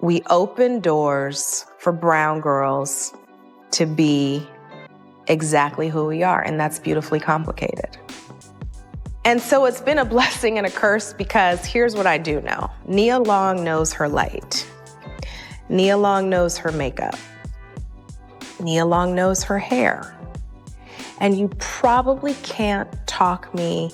we open doors for brown girls to be exactly who we are, and that's beautifully complicated. And so it's been a blessing and a curse because here's what I do know. Nia Long knows her light. Nia Long knows her makeup. Nia Long knows her hair. And you probably can't talk me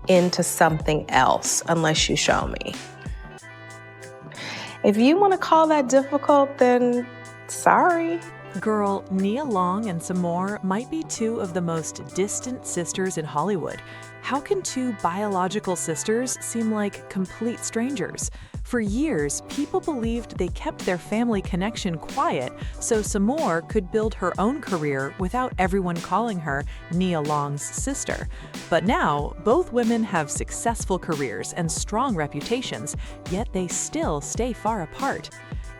into something else unless you show me. If you want to call that difficult, then sorry. Girl, Nia Long and Samore might be two of the most distant sisters in Hollywood. How can two biological sisters seem like complete strangers? For years, people believed they kept their family connection quiet so Samore could build her own career without everyone calling her Nia Long's sister. But now, both women have successful careers and strong reputations, yet they still stay far apart.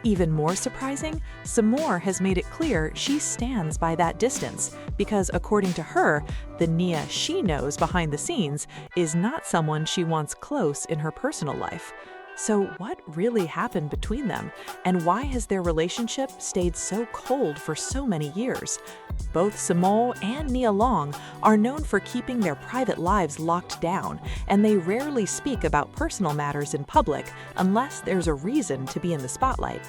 Even more surprising, Samore has made it clear she stands by that distance because, according to her, the Nia she knows behind the scenes is not someone she wants close in her personal life. So what really happened between them, and why has their relationship stayed so cold for so many years? Both Samore and Nia Long are known for keeping their private lives locked down, and they rarely speak about personal matters in public unless there's a reason to be in the spotlight.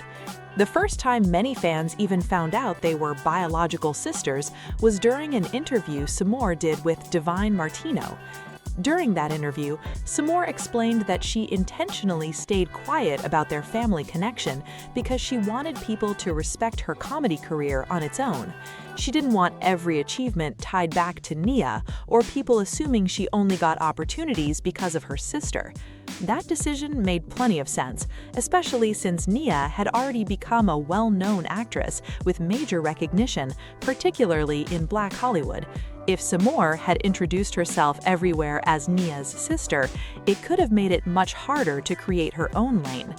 The first time many fans even found out they were biological sisters was during an interview Samore did with Divine Martino. During that interview, Samore explained that she intentionally stayed quiet about their family connection because she wanted people to respect her comedy career on its own. She didn't want every achievement tied back to Nia or people assuming she only got opportunities because of her sister. That decision made plenty of sense, especially since Nia had already become a well-known actress with major recognition, particularly in Black Hollywood. If Samore had introduced herself everywhere as Nia's sister, it could have made it much harder to create her own lane.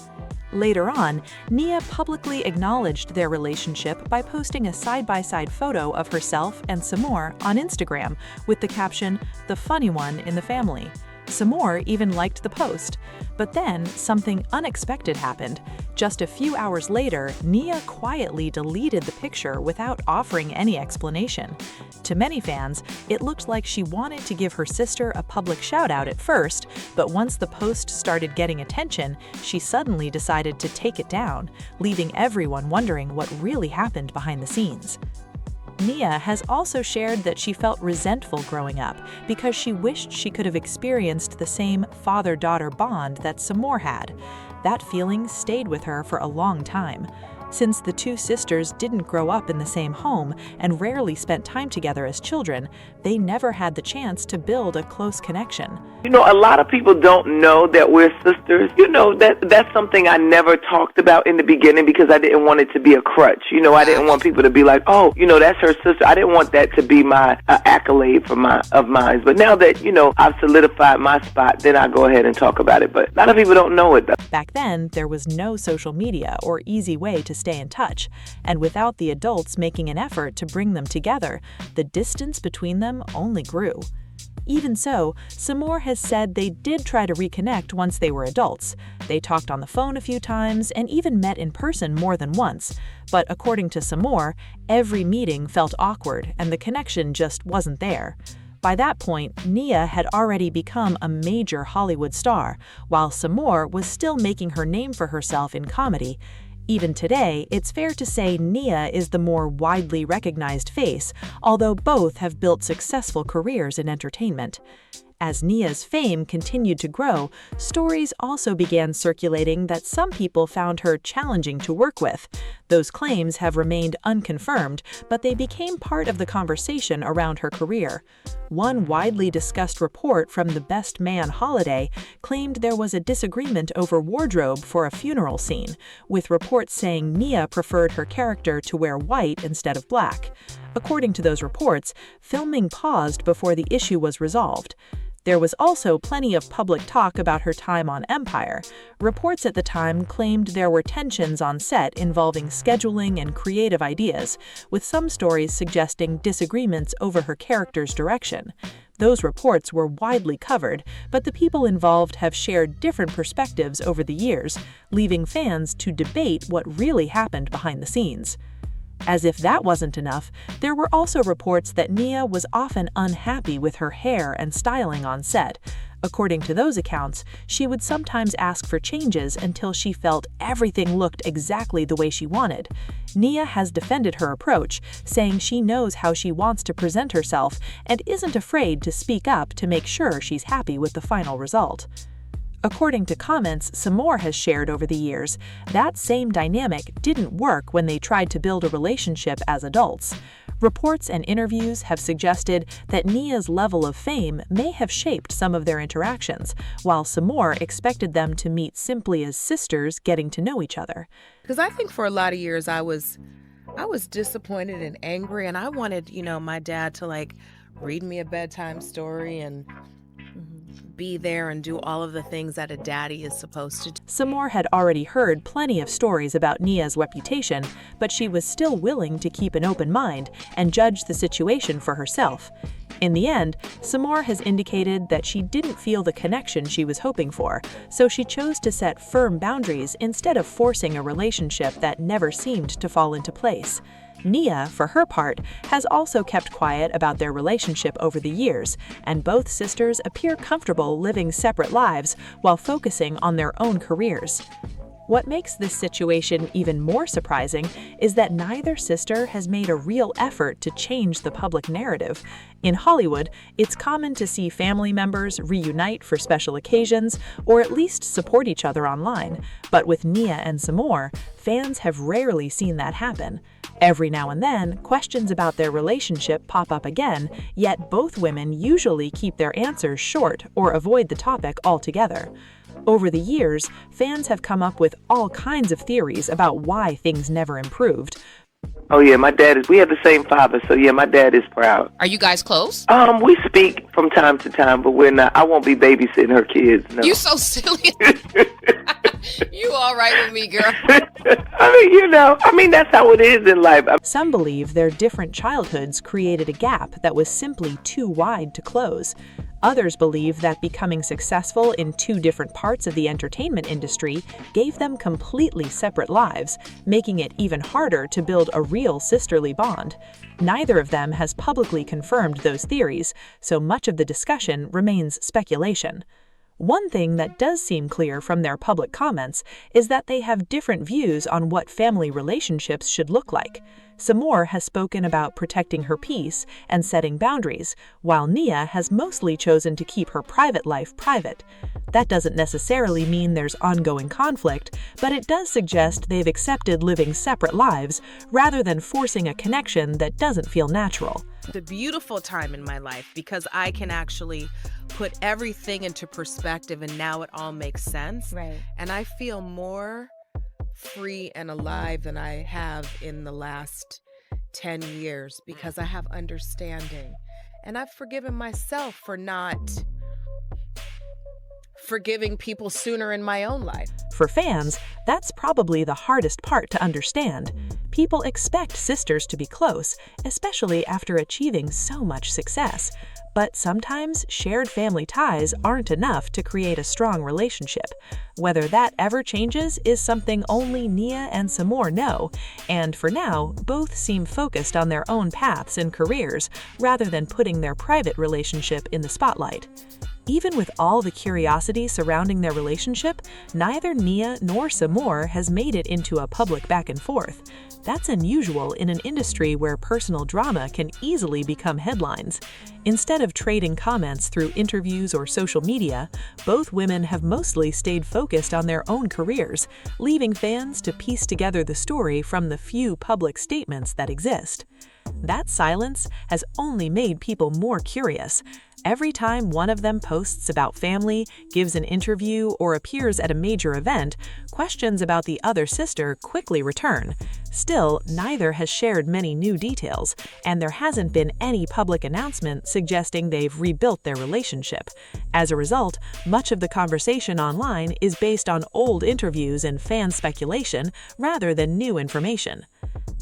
Later on, Nia publicly acknowledged their relationship by posting a side-by-side photo of herself and Samore on Instagram with the caption, "The funny one in the family." Samore even liked the post. But then, something unexpected happened. Just a few hours later, Nia quietly deleted the picture without offering any explanation. To many fans, it looked like she wanted to give her sister a public shout-out at first, but once the post started getting attention, she suddenly decided to take it down, leaving everyone wondering what really happened behind the scenes. Nia has also shared that she felt resentful growing up because she wished she could have experienced the same father-daughter bond that Samore had. That feeling stayed with her for a long time. Since the two sisters didn't grow up in the same home and rarely spent time together as children, they never had the chance to build a close connection. You know, a lot of people don't know that we're sisters. You know, that's something I never talked about in the beginning because I didn't want it to be a crutch. You know, I didn't want people to be like, oh, you know, that's her sister. I didn't want that to be my accolade of mine. But now that, you know, I've solidified my spot, then I go ahead and talk about it. But a lot of people don't know it, though. Back then, there was no social media or easy way to stay in touch, and without the adults making an effort to bring them together, the distance between them only grew. Even so, Samore has said they did try to reconnect once they were adults. They talked on the phone a few times and even met in person more than once. But according to Samore, every meeting felt awkward and the connection just wasn't there. By that point, Nia had already become a major Hollywood star, while Samore was still making her name for herself in comedy. Even today, it's fair to say Nia is the more widely recognized face, although both have built successful careers in entertainment. As Nia's fame continued to grow, stories also began circulating that some people found her challenging to work with. Those claims have remained unconfirmed, but they became part of the conversation around her career. One widely discussed report from the Best Man holiday claimed there was a disagreement over wardrobe for a funeral scene, with reports saying Nia preferred her character to wear white instead of black. According to those reports, filming paused before the issue was resolved. There was also plenty of public talk about her time on Empire. Reports at the time claimed there were tensions on set involving scheduling and creative ideas, with some stories suggesting disagreements over her character's direction. Those reports were widely covered, but the people involved have shared different perspectives over the years, leaving fans to debate what really happened behind the scenes. As if that wasn't enough, there were also reports that Nia was often unhappy with her hair and styling on set. According to those accounts, she would sometimes ask for changes until she felt everything looked exactly the way she wanted. Nia has defended her approach, saying she knows how she wants to present herself and isn't afraid to speak up to make sure she's happy with the final result. According to comments Samore has shared over the years, that same dynamic didn't work when they tried to build a relationship as adults. Reports and interviews have suggested that Nia's level of fame may have shaped some of their interactions, while Samore expected them to meet simply as sisters getting to know each other. Because I think for a lot of years I was disappointed and angry, and I wanted, my dad to read me a bedtime story and be there and do all of the things that a daddy is supposed to do. Samore had already heard plenty of stories about Nia's reputation, but she was still willing to keep an open mind and judge the situation for herself. In the end, Samore has indicated that she didn't feel the connection she was hoping for, so she chose to set firm boundaries instead of forcing a relationship that never seemed to fall into place. Nia, for her part, has also kept quiet about their relationship over the years, and both sisters appear comfortable living separate lives while focusing on their own careers. What makes this situation even more surprising is that neither sister has made a real effort to change the public narrative. In Hollywood, it's common to see family members reunite for special occasions or at least support each other online. But with Nia and Samore, fans have rarely seen that happen. Every now and then, questions about their relationship pop up again, yet both women usually keep their answers short or avoid the topic altogether. Over the years, fans have come up with all kinds of theories about why things never improved. Oh yeah, we have the same father, so yeah, my dad is proud. Are you guys close? We speak from time to time, but we're not. I won't be babysitting her kids, no. You so silly. You all right with me, girl? That's how it is in life. Some believe their different childhoods created a gap that was simply too wide to close. Others believe that becoming successful in two different parts of the entertainment industry gave them completely separate lives, making it even harder to build a real sisterly bond. Neither of them has publicly confirmed those theories, so much of the discussion remains speculation. One thing that does seem clear from their public comments is that they have different views on what family relationships should look like. Samore has spoken about protecting her peace and setting boundaries, while Nia has mostly chosen to keep her private life private. That doesn't necessarily mean there's ongoing conflict, but it does suggest they've accepted living separate lives rather than forcing a connection that doesn't feel natural. It's a beautiful time in my life because I can actually put everything into perspective and now it all makes sense. Right. And I feel more free and alive than I have in the last 10 years because I have understanding. And I've forgiven myself for not forgiving people sooner in my own life. For fans, that's probably the hardest part to understand. People expect sisters to be close, especially after achieving so much success. But sometimes shared family ties aren't enough to create a strong relationship. Whether that ever changes is something only Nia and Samore know, and for now, both seem focused on their own paths and careers rather than putting their private relationship in the spotlight. Even with all the curiosity surrounding their relationship, neither Nia nor Samore has made it into a public back and forth. That's unusual in an industry where personal drama can easily become headlines. Instead of trading comments through interviews or social media, both women have mostly stayed focused on their own careers, leaving fans to piece together the story from the few public statements that exist. That silence has only made people more curious. Every time one of them posts about family, gives an interview, or appears at a major event, questions about the other sister quickly return. Still, neither has shared many new details, and there hasn't been any public announcement suggesting they've rebuilt their relationship. As a result, much of the conversation online is based on old interviews and fan speculation rather than new information.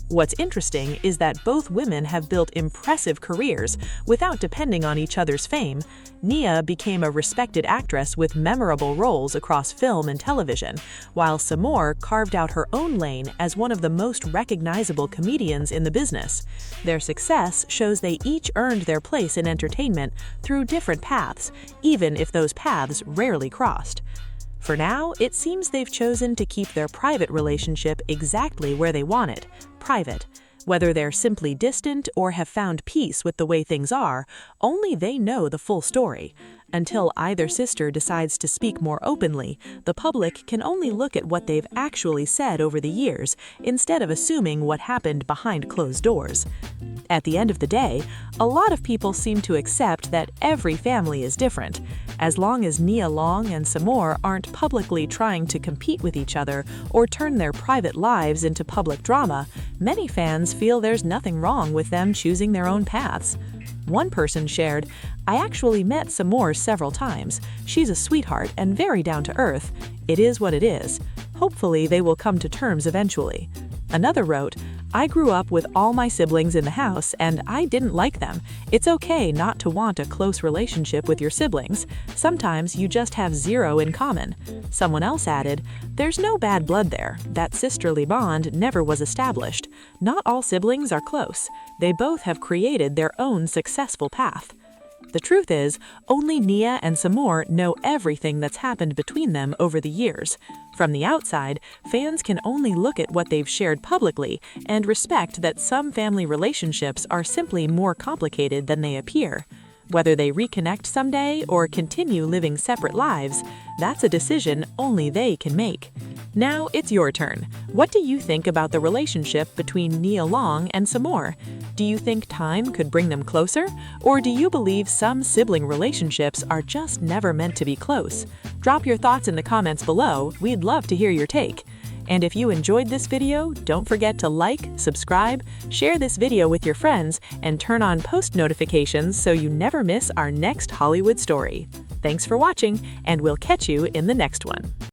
What's interesting is that both women have built impressive careers without depending on each other's fame. Nia became a respected actress with memorable roles across film and television, while Samor carved out her own lane as one of the most recognizable comedians in the business. Their success shows they each earned their place in entertainment through different paths, even if those paths rarely crossed. For now, it seems they've chosen to keep their private relationship exactly where they want it, private. Whether they're simply distant or have found peace with the way things are, only they know the full story. Until either sister decides to speak more openly, the public can only look at what they've actually said over the years instead of assuming what happened behind closed doors. At the end of the day, a lot of people seem to accept that every family is different. As long as Nia Long and Samor aren't publicly trying to compete with each other or turn their private lives into public drama, many fans feel there's nothing wrong with them choosing their own paths. One person shared, "I actually met Samor several times. She's a sweetheart and very down to earth. It is what it is. Hopefully they will come to terms eventually." Another wrote, "I grew up with all my siblings in the house and I didn't like them. It's okay not to want a close relationship with your siblings. Sometimes you just have zero in common." Someone else added, "There's no bad blood there. That sisterly bond never was established. Not all siblings are close. They both have created their own successful path." The truth is, only Nia and Samor know everything that's happened between them over the years. From the outside, fans can only look at what they've shared publicly and respect that some family relationships are simply more complicated than they appear. Whether they reconnect someday or continue living separate lives, that's a decision only they can make. Now it's your turn. What do you think about the relationship between Nia Long and Samor? Do you think time could bring them closer? Or do you believe some sibling relationships are just never meant to be close? Drop your thoughts in the comments below. We'd love to hear your take. And if you enjoyed this video, don't forget to like, subscribe, share this video with your friends, and turn on post notifications so you never miss our next Hollywood story. Thanks for watching, and we'll catch you in the next one.